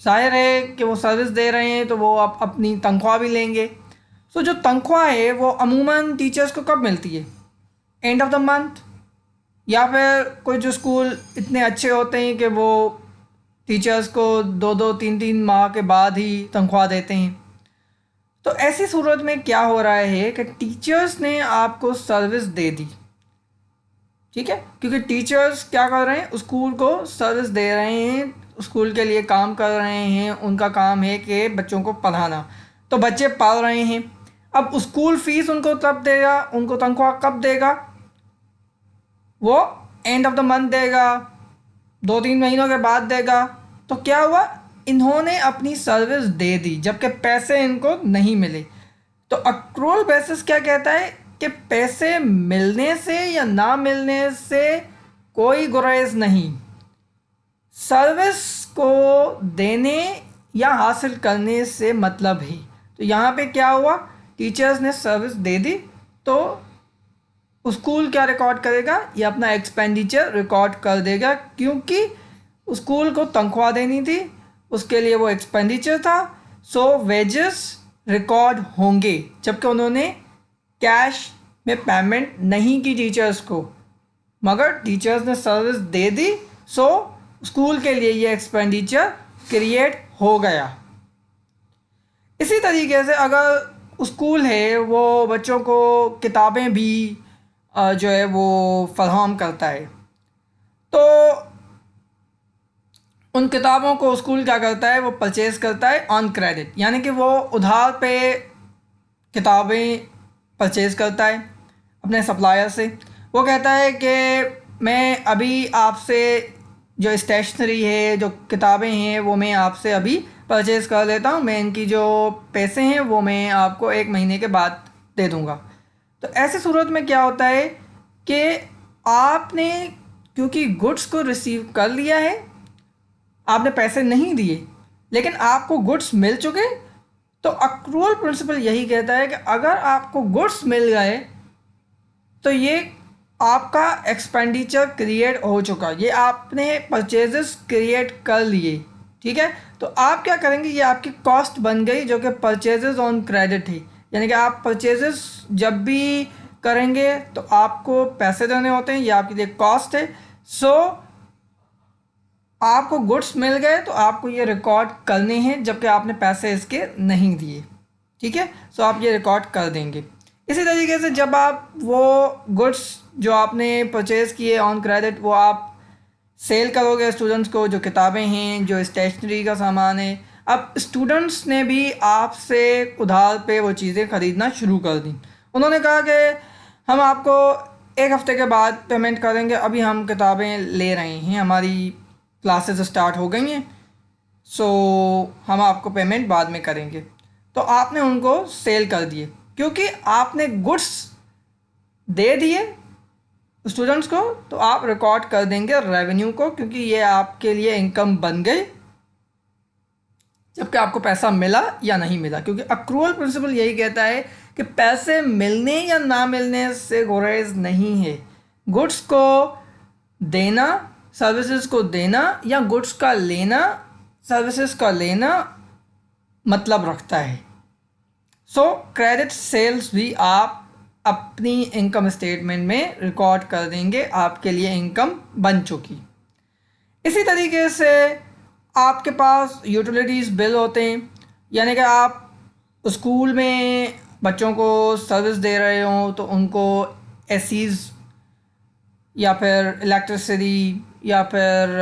ظاہر ہے کہ وہ سروس دے رہے ہیں تو وہ اپنی تنخواہ بھی لیں گے. سو جو تنخواہ ہے وہ عموماً ٹیچرس کو کب ملتی ہے؟ And of the month. یا پھر کوئی جو اسکول اتنے اچھے ہوتے ہیں کہ وہ ٹیچرس کو 2-3 ماہ کے بعد ہی تنخواہ دیتے ہیں. تو ایسی صورت میں کیا ہو رہا ہے کہ ٹیچرس نے آپ کو سروس دے دی، ٹھیک ہے، کیونکہ ٹیچرس کیا کر رہے ہیں؟ اسکول کو سروس دے رہے ہیں، اسکول کے لیے کام کر رہے ہیں. ان کا کام ہے کہ بچوں کو پڑھانا، تو بچے پڑھ رہے ہیں. اب اسکول فیس ان کو تب دے گا، ان کو تنخواہ کب دے گا؟ وہ اینڈ آف دا منتھ دے گا، 2-3 مہینوں کے بعد دے گا. تو کیا ہوا؟ انہوں نے اپنی سروس دے دی جبکہ پیسے ان کو نہیں ملے. تو اکرول بیسس کیا کہتا ہے کہ پیسے ملنے سے یا نہ ملنے سے کوئی گریز نہیں، سروس کو دینے یا حاصل کرنے سے مطلب ہے. تو یہاں پہ کیا ہوا؟ ٹیچرز نے سروس دے دی تو اسکول کیا ریکارڈ کرے گا؟ یہ اپنا ایکسپینڈیچر ریکارڈ کر دے گا، کیونکہ اسکول کو تنخواہ دینی تھی، اس کے لیے وہ ایکسپینڈیچر تھا. سو ویجز ریکارڈ ہوں گے، جبکہ انہوں نے کیش میں پیمنٹ نہیں کی ٹیچرز کو، مگر ٹیچرز نے سروس دے دی. سو اسکول کے لیے یہ ایکسپینڈیچر کریٹ ہو گیا. اسی طریقے سے اگر اسکول ہے وہ بچوں کو کتابیں بھی جو ہے وہ فراہم کرتا ہے، تو ان کتابوں کو اسکول کیا کرتا ہے؟ وہ پرچیز کرتا ہے آن کریڈٹ، یعنی کہ وہ ادھار پہ کتابیں پرچیز کرتا ہے اپنے سپلائر سے. وہ کہتا ہے کہ میں ابھی آپ سے جو اسٹیشنری ہے، جو کتابیں ہیں، وہ میں آپ سے ابھی پرچیز کر لیتا ہوں، میں ان کی جو پیسے ہیں وہ میں آپ کو 1 مہینے کے بعد دے دوں گا. تو ایسی صورت میں کیا ہوتا ہے کہ آپ نے کیونکہ گڈس کو ریسیو کر لیا ہے، آپ نے پیسے نہیں دیے لیکن آپ کو گڈس مل چکے. تو اکرول پرنسپل یہی کہتا ہے کہ اگر آپ کو گڈس مل گئے تو یہ آپ کا ایکسپینڈیچر کریٹ ہو چکا، یہ آپ نے پرچیزز کریٹ کر لیے، ٹھیک ہے. تو آپ کیا کریں گے؟ یہ آپ کی کاسٹ بن گئی جو کہ پرچیزز آن کریڈٹ ہے، یعنی کہ آپ پرچیزز جب بھی کریں گے تو آپ کو پیسے دینے ہوتے ہیں، یہ آپ کے لیے کاسٹ ہے. سو آپ کو گڈس مل گئے تو آپ کو یہ ریکارڈ کرنے ہیں جبکہ آپ نے پیسے اس کے نہیں دیے، ٹھیک ہے. سو آپ یہ ریکارڈ کر دیں گے. اسی طریقے سے جب آپ وہ گڈس جو آپ نے پرچیز کیے آن کریڈٹ وہ آپ سیل کرو گے اسٹوڈنٹس کو، جو کتابیں ہیں، جو اسٹیشنری کا سامان ہے، اب اسٹوڈنٹس نے بھی آپ سے ادھار پہ وہ چیزیں خریدنا شروع کر دیں. انہوں نے کہا کہ ہم آپ کو 1 ہفتے کے بعد پیمنٹ کریں گے، ابھی ہم کتابیں لے رہے ہیں، ہماری کلاسز اسٹارٹ ہو گئی ہیں، سو ہم آپ کو پیمنٹ بعد میں کریں گے. تو آپ نے ان کو سیل کر دیے، کیونکہ آپ نے گڈس دے دیے اسٹوڈنٹس کو تو آپ ریکارڈ کر دیں گے ریونیو کو، کیونکہ یہ آپ کے لیے انکم بن گئی جبکہ آپ کو پیسہ ملا یا نہیں ملا. کیونکہ اکرول پرنسپل یہی کہتا ہے کہ پیسے ملنے یا نہ ملنے سے گریز نہیں ہے، گڈس کو دینا، سروسز کو دینا، یا گڈس کا لینا، سروسز کا لینا مطلب رکھتا ہے. سو کریڈٹ سیلز بھی آپ اپنی انکم اسٹیٹمنٹ میں ریکارڈ کر دیں گے، آپ کے لیے انکم بن چکی. اسی طریقے سے آپ کے پاس یوٹیلیٹیز بل ہوتے ہیں، یعنی کہ آپ اسکول میں بچوں کو سروس دے رہے ہوں تو ان کو اے سیز یا پھر الیکٹرسٹی یا پھر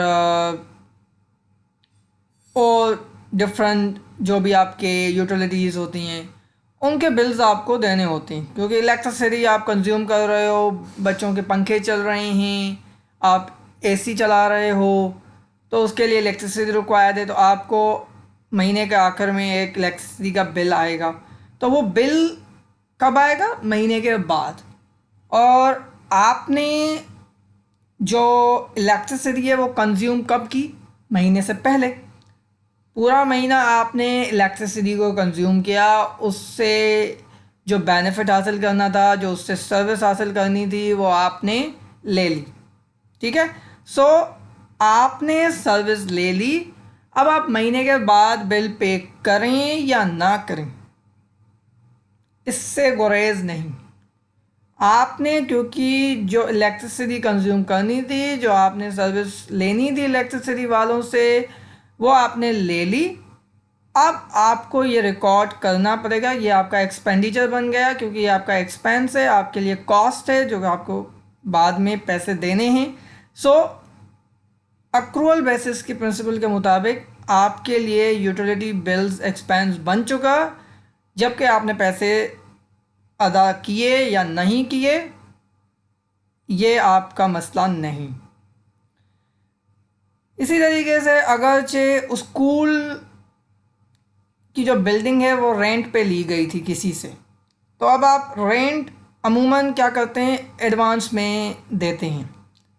اور ڈفرینٹ جو بھی آپ کے یوٹیلیٹیز ہوتی ہیں ان کے بلز آپ کو دینے ہوتے ہیں. کیونکہ الیکٹرسٹی آپ کنزیوم کر رہے ہو، بچوں کے پنکھے چل رہے ہیں، آپ اے سی چلا رہے ہو تو اس کے لیے الیکٹرسٹی ریکوائرڈ ہے. تو آپ کو مہینے کے آخر میں ایک الیکٹرسٹی کا بل آئے گا. تو وہ بل کب آئے گا؟ مہینے کے بعد. اور آپ نے جو الیکٹرسٹی ہے وہ کنزیوم کب کی؟ مہینے سے پہلے. پورا مہینہ آپ نے الیکٹرسٹی کو کنزیوم کیا، اس سے جو بینیفٹ حاصل کرنا تھا، جو اس سے سروس حاصل کرنی تھی وہ آپ نے لے لی، ٹھیک ہے. سو آپ نے سروس لے لی، اب آپ مہینے کے بعد بل پے کریں یا نہ کریں، اس سے گریز نہیں۔ آپ نے کیونکہ جو الیکٹرسٹی کنزیوم کرنی تھی، جو آپ نے سروس لینی تھی الیکٹرسٹی والوں سے، وہ آپ نے لے لی۔ اب آپ کو یہ ریکارڈ کرنا پڑے گا، یہ آپ کا ایکسپینڈیچر بن گیا، کیونکہ یہ آپ کا ایکسپینس ہے، آپ کے لیے کاسٹ ہے جو آپ کو بعد میں پیسے دینے ہیں۔ سو اکرول بیسس کی پرنسپل کے مطابق آپ کے لیے یوٹیلیٹی بلز ایکسپینس بن چکا، جبکہ آپ نے پیسے ادا کیے یا نہیں کیے یہ آپ کا مسئلہ نہیں۔ اسی طریقے سے اگرچہ اسکول کی جو بلڈنگ ہے وہ رینٹ پہ لی گئی تھی کسی سے، تو اب آپ رینٹ عموماً کیا کرتے ہیں، ایڈوانس میں دیتے ہیں۔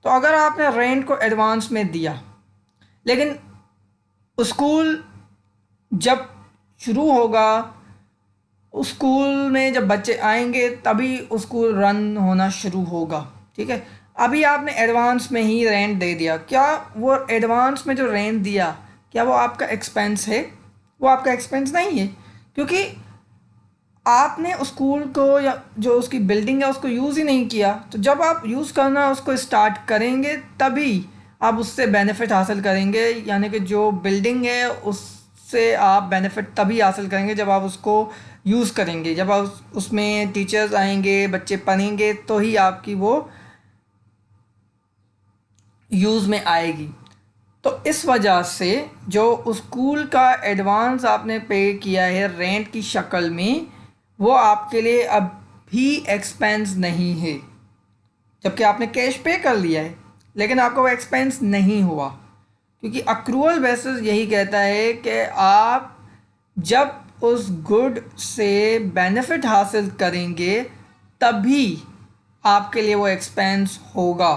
تو اگر آپ نے رینٹ کو ایڈوانس میں دیا، لیکن اسکول جب شروع ہوگا، اسکول میں جب بچے آئیں گے تبھی اسکول رن ہونا شروع ہوگا، ٹھیک ہے، ابھی آپ نے ایڈوانس میں ہی رینٹ دے دیا، کیا وہ ایڈوانس میں جو رینٹ دیا کیا وہ آپ کا ایکسپینس ہے؟ وہ آپ کا ایکسپینس نہیں ہے، کیونکہ آپ نے اسکول کو یا جو اس کی بلڈنگ ہے اس کو یوز ہی نہیں کیا۔ تو جب آپ یوز کرنا اس کو اسٹارٹ کریں گے تبھی آپ اس سے بینیفٹ حاصل کریں گے، یعنی کہ جو بلڈنگ ہے اس سے آپ بینیفٹ تبھی حاصل کریں گے جب آپ اس کو یوز کریں گے، جب آپ اس میں ٹیچرز آئیں گے، بچے پڑھیں گے، تو ہی آپ کی وہ یوز میں آئے گی۔ تو اس وجہ سے جو اسکول کا ایڈوانس آپ نے پے کیا ہے رینٹ کی شکل میں، وہ آپ کے لیے اب بھی ایکسپینس نہیں ہے، جبکہ آپ نے کیش پے کر لیا ہے لیکن آپ کو وہ ایکسپینس نہیں ہوا، کیونکہ اکرول بیسس یہی کہتا ہے کہ آپ جب اس گڈ سے بینیفٹ حاصل کریں گے تبھی آپ کے لیے وہ ایکسپینس ہوگا۔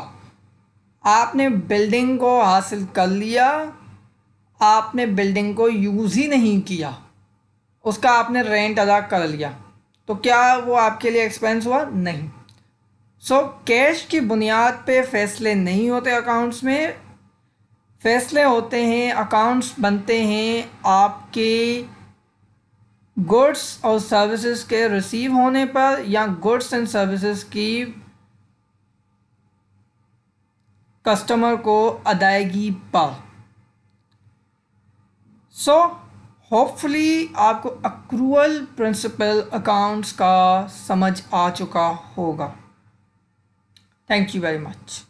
آپ نے بلڈنگ کو حاصل کر لیا، آپ نے بلڈنگ کو یوز ہی نہیں کیا، اس کا آپ نے رینٹ ادا کر لیا، تو کیا وہ آپ کے لیے ایکسپینس ہوا؟ نہیں۔ سو کیش کی بنیاد پہ فیصلے نہیں ہوتے اکاؤنٹس میں، فیصلے ہوتے ہیں، اکاؤنٹس بنتے ہیں آپ کے گڈس اور سروسز کے ریسیو ہونے پر یا گڈس اینڈ سروسز کی کسٹمر کو ادائیگی پر۔ سو ہوپ فلی آپ کو اکرول پرنسپل اکاؤنٹس کا سمجھ آ چکا ہوگا۔ Thank you very much.